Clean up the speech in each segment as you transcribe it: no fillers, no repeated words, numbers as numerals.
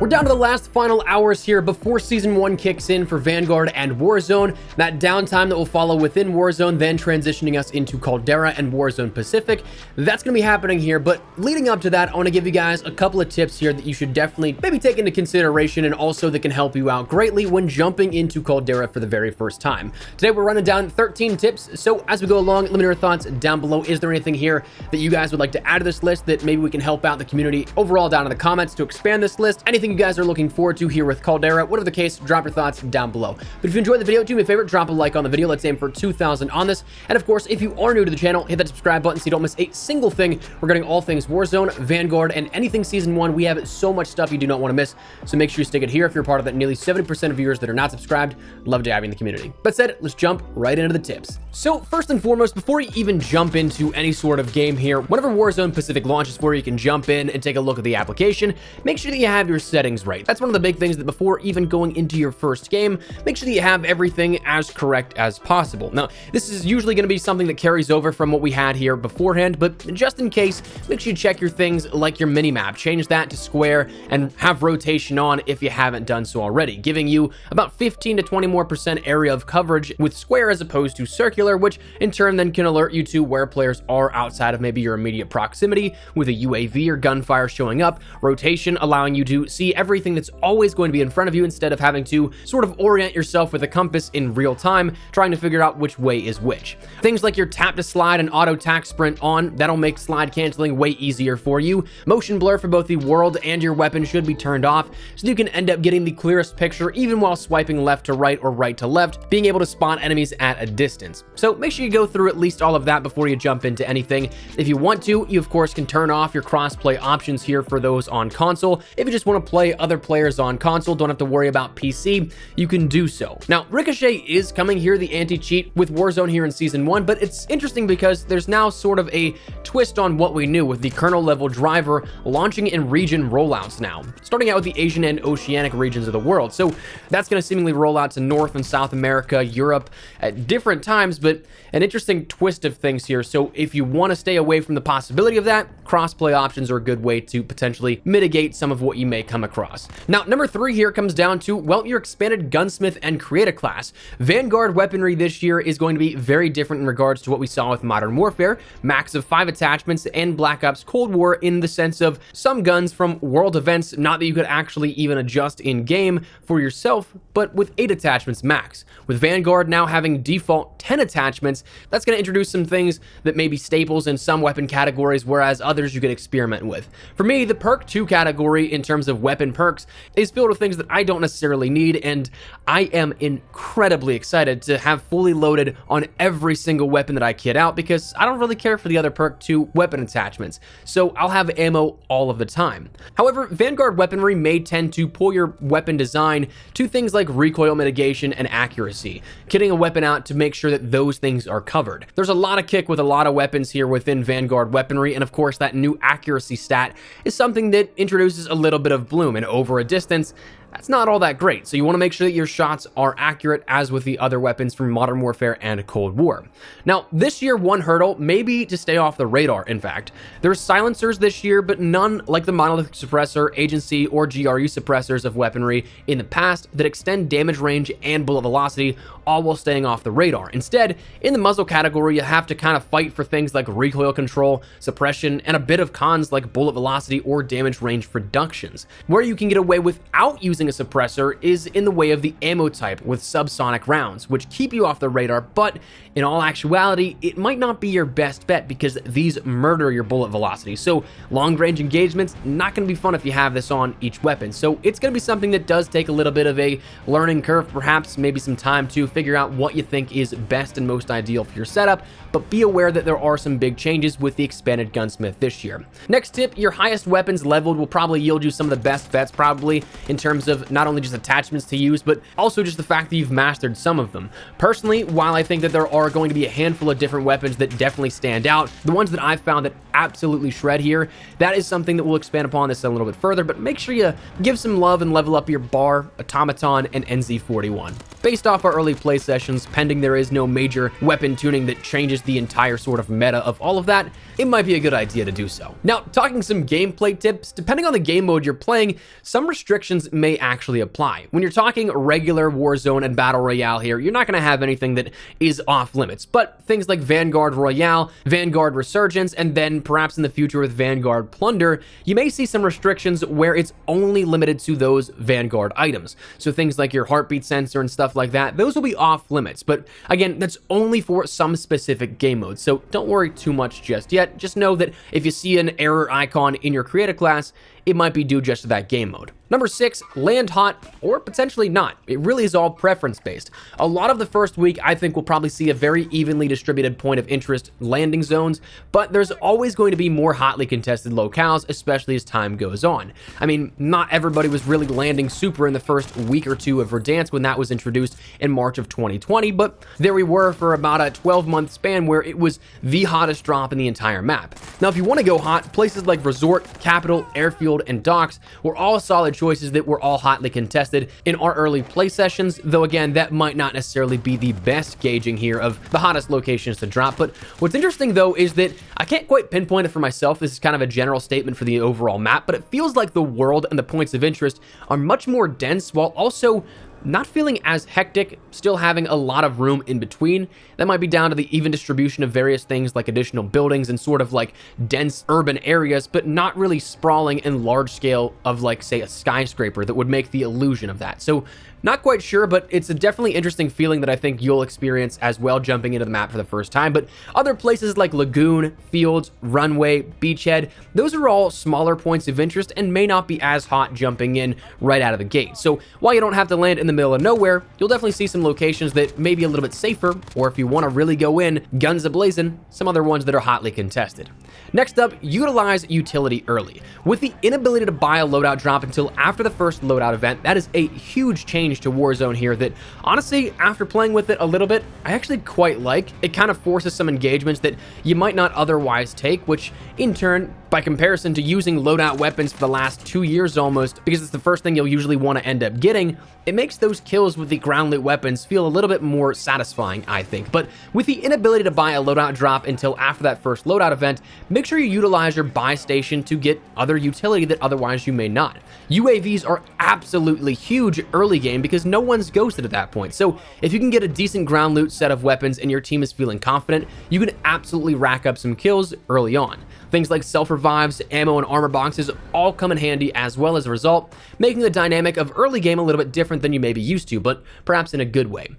We're down to the last final hours here before Season 1 kicks in for Vanguard and Warzone. That downtime that will follow within Warzone, then transitioning us into Caldera and Warzone Pacific. That's going to be happening here, but leading up to that, I want to give you guys a couple of tips here that you should definitely maybe take into consideration, and also that can help you out greatly when jumping into Caldera for the very first time. Today, we're running down 13 tips, so as we go along, let me know your thoughts down below. Is there anything here that you guys would like to add to this list that maybe we can help out the community overall down in the comments to expand this list? Anything you guys are looking forward to here with Caldera, whatever the case, drop your thoughts down below. But if you enjoyed the video, do me a favor, drop a like on the video. Let's aim for 2,000 on this. And of course, if you are new to the channel, hit that subscribe button so you don't miss a single thing regarding all things Warzone, Vanguard, and anything Season 1. We have so much stuff you do not want to miss, so make sure you stick it here if you're part of that nearly 70% of viewers that are not subscribed. Love to have you in the community. That said, let's jump right into the tips. So first and foremost, before you even jump into any sort of game here, whenever Warzone Pacific launches for you, you can jump in and take a look at the application. Make sure that you have your settings right. That's one of the big things, that before even going into your first game, make sure that you have everything as correct as possible. Now, this is usually going to be something that carries over from what we had here beforehand, but just in case, make sure you check your things like your minimap. Change that to square and have rotation on if you haven't done so already, giving you about 15 to 20 more % area of coverage with square as opposed to circular, which in turn then can alert you to where players are outside of maybe your immediate proximity, with a UAV or gunfire showing up. Rotation allowing you to see everything that's always going to be in front of you instead of having to sort of orient yourself with a compass in real time, trying to figure out which way is which. Things like your tap to slide and auto tac sprint on, that'll make slide canceling way easier for you. Motion blur for both the world and your weapon should be turned off, so you can end up getting the clearest picture even while swiping left to right or right to left, being able to spot enemies at a distance. So make sure you go through at least all of that before you jump into anything. If you want to, you of course can turn off your crossplay options here for those on console. If you just want to play other players on console, don't have to worry about PC, you can do so. Now, Ricochet is coming here, the anti-cheat with Warzone here in Season 1, but it's interesting because there's now sort of a twist on what we knew with the kernel level driver launching in region rollouts now, starting out with the Asian and Oceanic regions of the world. So that's going to seemingly roll out to North and South America, Europe at different times, but an interesting twist of things here. So if you want to stay away from the possibility of that, crossplay options are a good way to potentially mitigate some of what you may come across. Now, number 3 here comes down to, well, your expanded Gunsmith and Creator class. Vanguard weaponry this year is going to be very different in regards to what we saw with Modern Warfare, max of 5 attachments, and Black Ops Cold War, in the sense of some guns from world events, not that you could actually even adjust in game for yourself, but with 8 attachments max. With Vanguard now having default 10 attachments, that's going to introduce some things that may be staples in some weapon categories, whereas others you can experiment with. For me, the perk 2 category in terms of weapon perks is filled with things that I don't necessarily need, and I am incredibly excited to have fully loaded on every single weapon that I kit out, because I don't really care for the other perk 2 weapon attachments, so I'll have ammo all of the time. However, Vanguard weaponry may tend to pull your weapon design to things like recoil mitigation and accuracy, kitting a weapon out to make sure that those things are covered. There's a lot of kick with a lot of weapons here within Vanguard weaponry, and of course that new accuracy stat is something that introduces a little bit of bloom, and over a distance, that's not all that great. So you want to make sure that your shots are accurate, as with the other weapons from Modern Warfare and Cold War. Now, this year, one hurdle may be to stay off the radar. In fact, there's silencers this year, but none like the monolithic suppressor, agency, or GRU suppressors of weaponry in the past that extend damage range and bullet velocity, all while staying off the radar. Instead, in the muzzle category, you have to kind of fight for things like recoil control, suppression, and a bit of cons like bullet velocity or damage range reductions. Where you can get away without using a suppressor is in the way of the ammo type with subsonic rounds, which keep you off the radar, but in all actuality, it might not be your best bet because these murder your bullet velocity. So long range engagements, not going to be fun if you have this on each weapon. So it's going to be something that does take a little bit of a learning curve, perhaps maybe some time to figure out what you think is best and most ideal for your setup, but be aware that there are some big changes with the expanded Gunsmith this year. Next tip, your highest weapons leveled will probably yield you some of the best bets, probably in terms of not only just attachments to use, but also just the fact that you've mastered some of them. Personally, while I think that there are going to be a handful of different weapons that definitely stand out, the ones that I've found that absolutely shred here, that is something that we'll expand upon this a little bit further, but make sure you give some love and level up your BAR, Automaton, and NZ41. based off our early play sessions, pending there is no major weapon tuning that changes the entire sort of meta of all of that, it might be a good idea to do so. Now, talking some gameplay tips, depending on the game mode you're playing, some restrictions may actually apply. When you're talking regular Warzone and Battle Royale here, you're not going to have anything that is off limits, but things like Vanguard Royale, Vanguard Resurgence, and then perhaps in the future with Vanguard Plunder, you may see some restrictions where it's only limited to those Vanguard items. So things like your heartbeat sensor and stuff like that, those will be off limits, but again, that's only for some specific game modes, so don't worry too much just yet. Just know that if you see an error icon in your creator class, it might be due just to that game mode. Number 6, land hot or potentially not. It really is all preference based. A lot of the first week, I think we'll probably see a very evenly distributed point of interest landing zones, but there's always going to be more hotly contested locales, especially as time goes on. I mean, not everybody was really landing super in the first week or two of Verdansk when that was introduced in March of 2020, but there we were for about a 12-month span where it was the hottest drop in the entire map. Now, if you want to go hot, places like Resort, Capital, Airfield, and Docks were all solid choices that were all hotly contested in our early play sessions, though again, that might not necessarily be the best gauging here of the hottest locations to drop. But what's interesting though is that I can't quite pinpoint it for myself. This is kind of a general statement for the overall map, but it feels like the world and the points of interest are much more dense while also not feeling as hectic, still having a lot of room in between. That might be down to the even distribution of various things like additional buildings and sort of like dense urban areas, but not really sprawling and large scale of like, say, a skyscraper that would make the illusion of that. So not quite sure, but it's a definitely interesting feeling that I think you'll experience as well jumping into the map for the first time. But other places like Lagoon, Fields, Runway, Beachhead, those are all smaller points of interest and may not be as hot jumping in right out of the gate. So while you don't have to land in the middle of nowhere, you'll definitely see some locations that may be a little bit safer, or if you want to really go in, guns a-blazing, some other ones that are hotly contested. Next up, utilize utility early. With the inability to buy a loadout drop until after the first loadout event, that is a huge change to Warzone here that honestly, after playing with it a little bit, I actually quite like. It kind of forces some engagements that you might not otherwise take, which in turn, by comparison to using loadout weapons for the last 2 years almost, because it's the first thing you'll usually want to end up getting, it makes those kills with the ground loot weapons feel a little bit more satisfying, I think. But with the inability to buy a loadout drop until after that first loadout event, make sure you utilize your buy station to get other utility that otherwise you may not. UAVs are absolutely huge early game because no one's ghosted at that point. So if you can get a decent ground loot set of weapons and your team is feeling confident, you can absolutely rack up some kills early on. Things like self-revives, ammo, and armor boxes all come in handy as well as a result, making the dynamic of early game a little bit different than you may be used to, but perhaps in a good way.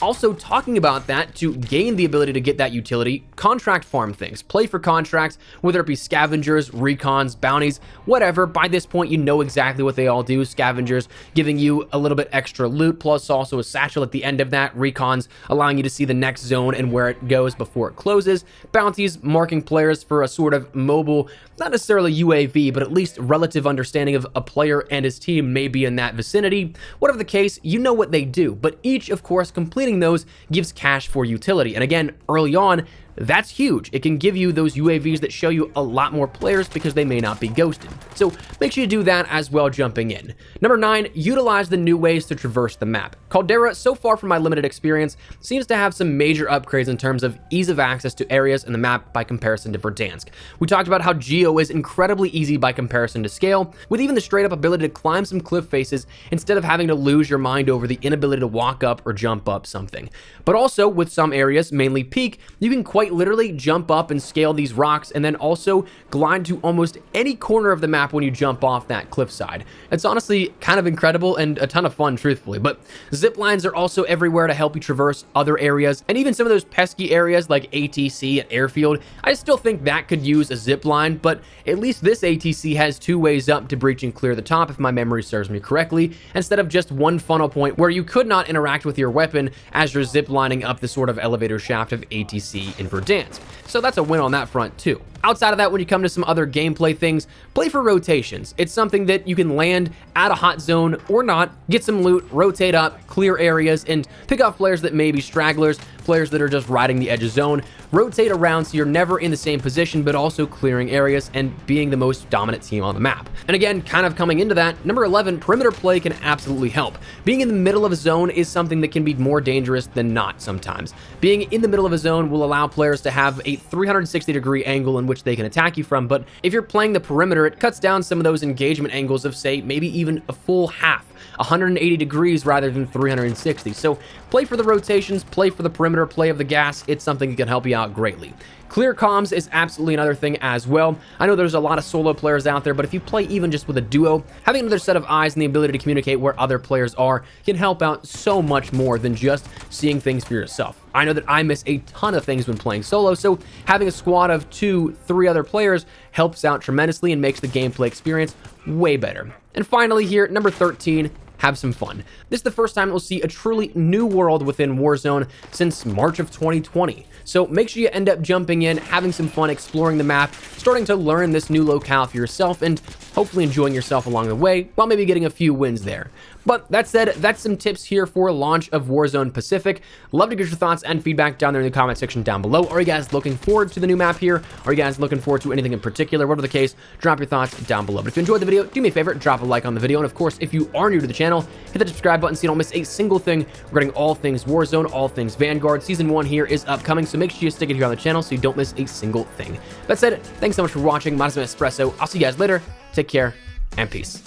Also, talking about that, to gain the ability to get that utility, contract farm things. Play for contracts, whether it be scavengers, recons, bounties, whatever. By this point, you know exactly what they all do. Scavengers giving you a little bit extra loot, plus also a satchel at the end of that. Recons allowing you to see the next zone and where it goes before it closes. Bounties marking players for a sort of mobile, not necessarily UAV, but at least relative understanding of a player and his team may be in that vicinity. Whatever the case, you know what they do, but each, of course, completing those gives cash for utility. And again, early on, that's huge. It can give you those UAVs that show you a lot more players because they may not be ghosted. So make sure you do that as well jumping in. Number 9, utilize the new ways to traverse the map. Caldera, so far from my limited experience, seems to have some major upgrades in terms of ease of access to areas in the map by comparison to Verdansk. We talked about how Geo is incredibly easy by comparison to Scale, with even the straight up ability to climb some cliff faces instead of having to lose your mind over the inability to walk up or jump up something. But also with some areas, mainly Peak, you can quite literally jump up and scale these rocks and then also glide to almost any corner of the map when you jump off that cliffside. It's honestly kind of incredible and a ton of fun, truthfully. But zip lines are also everywhere to help you traverse other areas, and even some of those pesky areas like ATC at Airfield. I still think that could use a zip line, but at least this ATC has 2 ways up to breach and clear the top, if my memory serves me correctly, instead of just one funnel point where you could not interact with your weapon as you're zip lining up the sort of elevator shaft of ATC in Verdansk. So that's a win on that front too. Outside of that, when you come to some other gameplay things, play for rotations. It's something that you can land at a hot zone or not, get some loot, rotate up, clear areas, and pick off players that may be stragglers, players that are just riding the edge of zone. rotate around so you're never in the same position, but also clearing areas and being the most dominant team on the map. And again, kind of coming into that, number 11, perimeter play can absolutely help. Being in the middle of a zone is something that can be more dangerous than not sometimes. Being in the middle of a zone will allow players to have a 360-degree angle in which they can attack you from, but if you're playing the perimeter, it cuts down some of those engagement angles of, say, maybe even a full half. 180 degrees rather than 360. So play for the rotations, play for the perimeter, play of the gas. It's something that can help you out greatly. Clear comms is absolutely another thing as well. I know there's a lot of solo players out there, but if you play even just with a duo, having another set of eyes and the ability to communicate where other players are can help out so much more than just seeing things for yourself. I know that I miss a ton of things when playing solo, so having a squad of 2-3 other players helps out tremendously and makes the gameplay experience way better. And finally here, number 13, have some fun. This is the first time we'll see a truly new world within Warzone since March of 2020. So make sure you end up jumping in, having some fun, exploring the map, starting to learn this new locale for yourself, and hopefully enjoying yourself along the way, while maybe getting a few wins there. But that said, that's some tips here for launch of Warzone Pacific. Love to get your thoughts and feedback down there in the comment section down below. Are you guys looking forward to the new map here? Are you guys looking forward to anything in particular? Whatever the case, drop your thoughts down below. But if you enjoyed the video, do me a favor, drop a like on the video. And of course, if you are new to the channel, hit that subscribe button so you don't miss a single thing regarding all things Warzone, all things Vanguard. Season 1 here is upcoming, so make sure you stick it here on the channel so you don't miss a single thing. That said, thanks so much for watching. My name is Espresso. I'll see you guys later. Take care and peace.